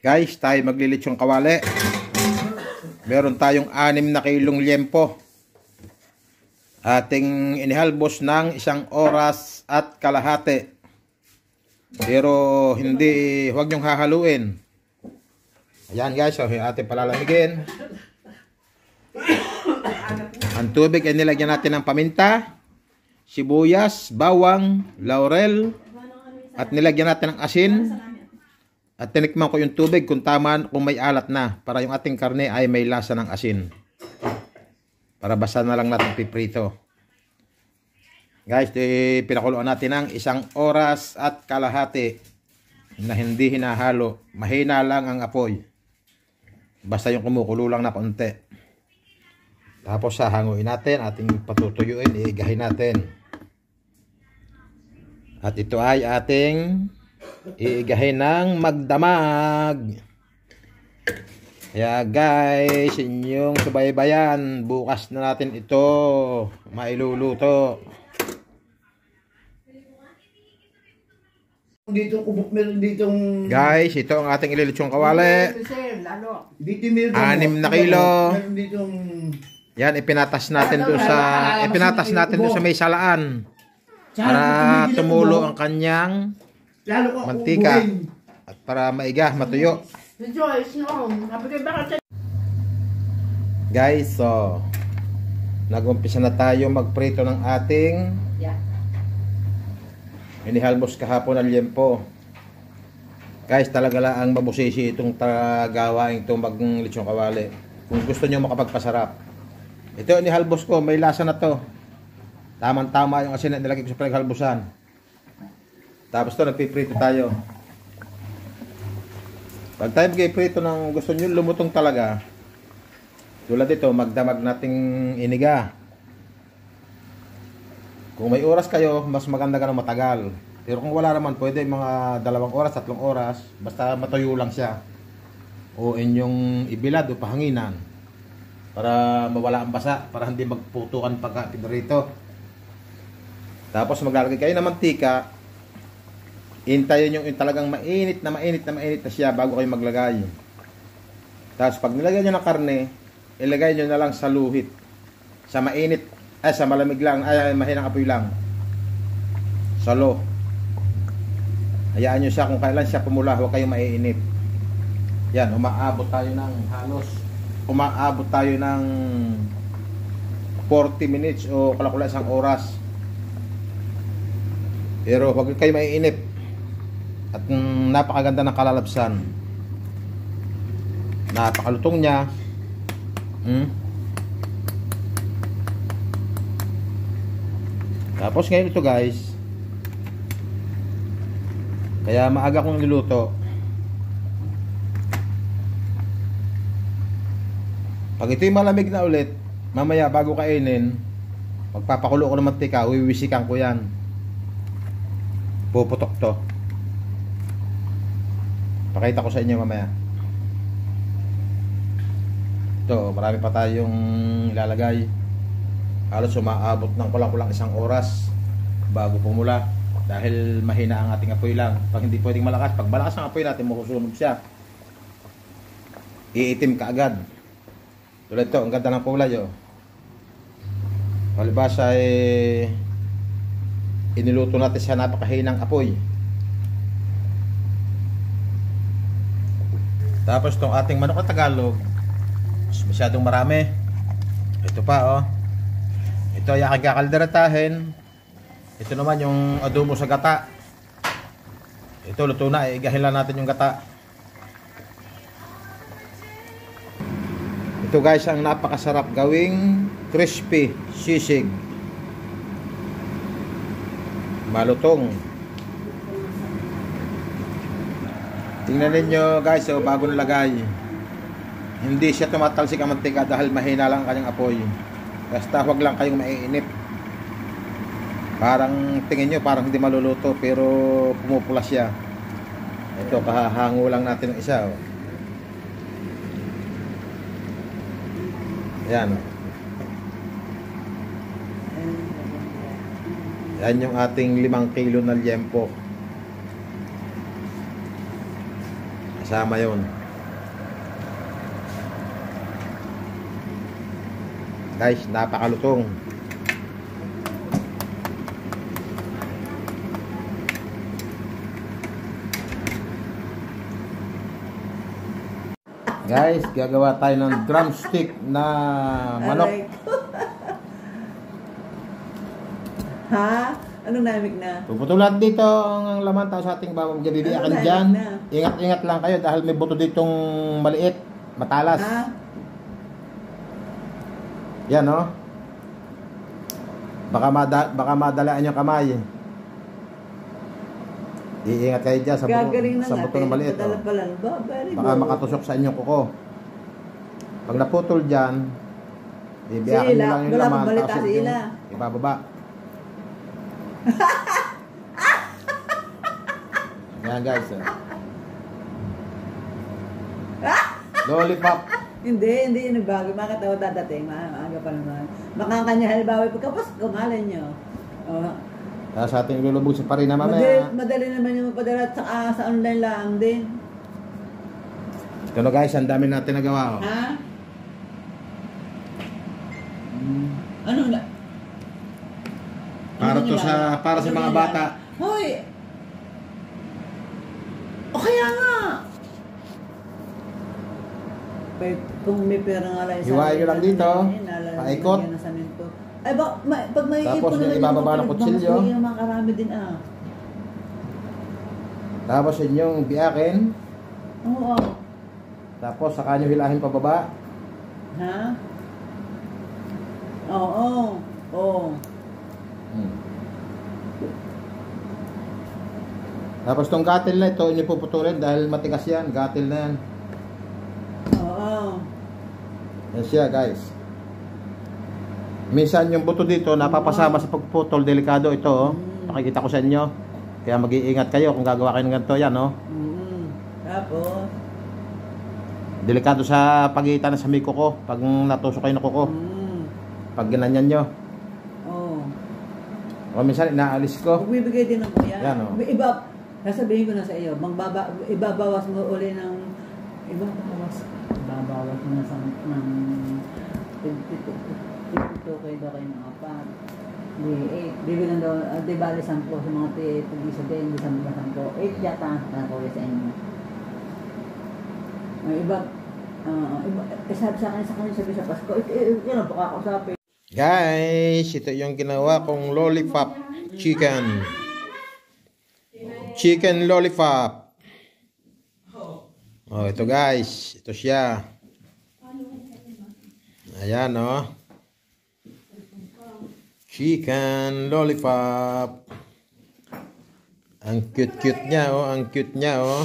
Guys, tayo maglilitsong kawali. Meron tayong 6 na kilong liempo. Ating inihalbos ng 1 oras at kalahati. Pero hindi, huwag nyong hahaluin. Ayan guys, so ating palalamigin. Ang tubig ay nilagyan natin ng paminta, sibuyas, bawang, laurel, at nilagyan natin ng asin. At tinikman ko yung tubig kung tama, kung may alat na, para yung ating karne ay may lasa ng asin. Para basta na lang natin piprito. Guys, pinakuluan natin ng 1 oras at kalahati na hindi hinahalo. Mahina lang ang apoy. Basta yung kumukulo lang na konti. Tapos hahanguin natin, ating patutuyuin, iigahin natin. At ito ay ating iigahin ng magdamag. Kaya guys, inyong subaybayan, bukas na natin ito mailuluto. Dito kubok meron ditong Guys, ito ang ating ililitsong kawali. 6 na kilo. Meron ditong Yan, ipinatas natin doon sa may salaan. Para tumulo ang kanyang mantika. At para maiga, matuyo. Guys, so nag-umpisa na tayo magprito ng ating inihalbos kahapon na liempo. Guys, talaga lang ang mabusisi itong gawain itong maglitsong kawali. Kung gusto nyo makapagpasarap. Ito inihalbos ko, may lasa na to. Tamang-tama yung asin na nilagay ko sa pinaghalbusan. Tapos to, nagpiprito tayo. Pag tayo magpiprito ng gusto nyo lumutong talaga, tulad dito, magdamag nating iniga. Kung may oras kayo, mas maganda ka na matagal. Pero kung wala naman, pwede mga 2 oras, 3 oras, basta matuyo lang siya. O inyong ibilad o pahanginan. Para mawala ang basa, para hindi magputukan pagka pinrito. Tapos maglalagay kayo ng mantika. Hintayin yung talagang mainit na siya bago kayo maglagay. Tapos pag nilagay nyo ng karne, ilagay nyo na lang sa luhit. Sa mainit, sa malamig lang, mahinang apoy lang. Sa low. Hayaan nyo siya kung kailan siya pumula, huwag kayong maiinit. Yan, umaabot tayo ng 40 minutes o kalakula 1 oras. Pero huwag kayo maiinip. At napakaganda ng kalalabsan. Napakalutong niya. Tapos ngayon ito guys, kaya maaga kong niluto. Pag ito'y malamig na ulit, mamaya bago kainin, magpapakulo ko ng mantika, wiwisikan ko yan. Puputok to. Pakita ko sa inyo mamaya. Ito, marami pa tayong ilalagay. Halos umaabot ng kulang-kulang 1 oras bago pumula. Dahil mahina ang ating apoy lang. Pag hindi pwedeng malakas, pag malakas ang apoy natin, makusunog siya. Iitim ka agad. Tulad ito, ang ganda ng kulay oh. Palibasa iniluto natin sa napakahinang apoy. Tapos itong ating manok na Tagalog, masyadong marami. Ito pa oh. Ito ay aking kakalderatahin. Ito naman yung adobo sa gata. Ito luto na, igahin lang natin yung gata. Ito guys ang napakasarap gawing crispy sisig. Malutong. Tingnan ninyo guys, so bago nilagay. Hindi siya tumatalsik ang mantika dahil mahina lang ang kanyang apoy. Basta huwag lang kayong maiinip. Parang tingin nyo parang hindi maluluto pero pumupula siya. Ito kahahango lang natin ng isa oh. Ayan oh. Yan yung ating 5 kilo na liempo. Kasama yon. Guys, napakalutong. Guys, gagawa tayo ng drumstick na manok. Aray ko. Ha? Anong namig na? Puputulan dito ang laman tao sa ating babang bibiyakan Ano, dyan. na? Ingat-ingat lang kayo dahil may buto ditong maliit, matalas. Ha? Yan, no? Baka madalaan yung kamay. Iingat kayo dyan Gagaling na sa buto ng maliit. Padala Oh. pala. Ba, very Baka good. makatusok sa inyong kuko. Pag naputol dyan, bibiyakan Si nyo Ila, lang yung wala laman. pang balita Tapos si yung Ila. ibababa. Yan guys. Oh. Lollipop. Hindi yun nagbago. Bakit ako dadating? Maaga pa naman. Makakanya halimbawa pagkapasko, malay nyo. Oh. Sa ating ilulubog sa parina mamaya. Madali naman yung mapadala at saka sa online lang din. Ito na guys, ang dami natin nagawa. Oh. Ha? Ano na? Para sa mga bata. Hoy! O kaya nga! Kung may pera nga lang Hiwain nyo lang dito. Paikot. Ay, pag may Tapos ipon naman ibababa ng yung kutsilyo. yung mga karami din Tapos inyong biyakin. Oo. Tapos saka nyo hilahin pababa. Ha? Oo. Oo. Tapos tong gatil na ito, inyo puputulin dahil matigas yan. Gatil na yan. Oo. Yan siya guys. Minsan yung buto dito napapasama sa pagputol. Delikado ito. Oh. Nakikita ko sa inyo. Kaya mag-iingat kayo kung gagawa kayo ng ganito. Yan. Oh. Tapos? Delikado sa pagitan sa may kuko. Pag natusok kayo ng kuko. Pag ginanyan nyo. Oo. O minsan inaalis ko. Magbibigay din ng kuya. Yan, oh. Sasabihin ko na sa iyo, ibabawas mo uli ng ibabawas mo na sa ng 52 kayo daw kayo ng apat. Bibilang daw, di bali 10 sa mga pag-isa din, di 10. 8 yata na kuya sa inyo. May iba, sabi sa akin, sabi sa Pasko, yan ang pakakausapin. Guys, ito yung ginawa kong lollipop chicken. Chicken lollipop. Oh, ito guys. Ito siya. Ayan, oh. Chicken lollipop. Ang cute-cute niya, oh. Ang cute niya, oh.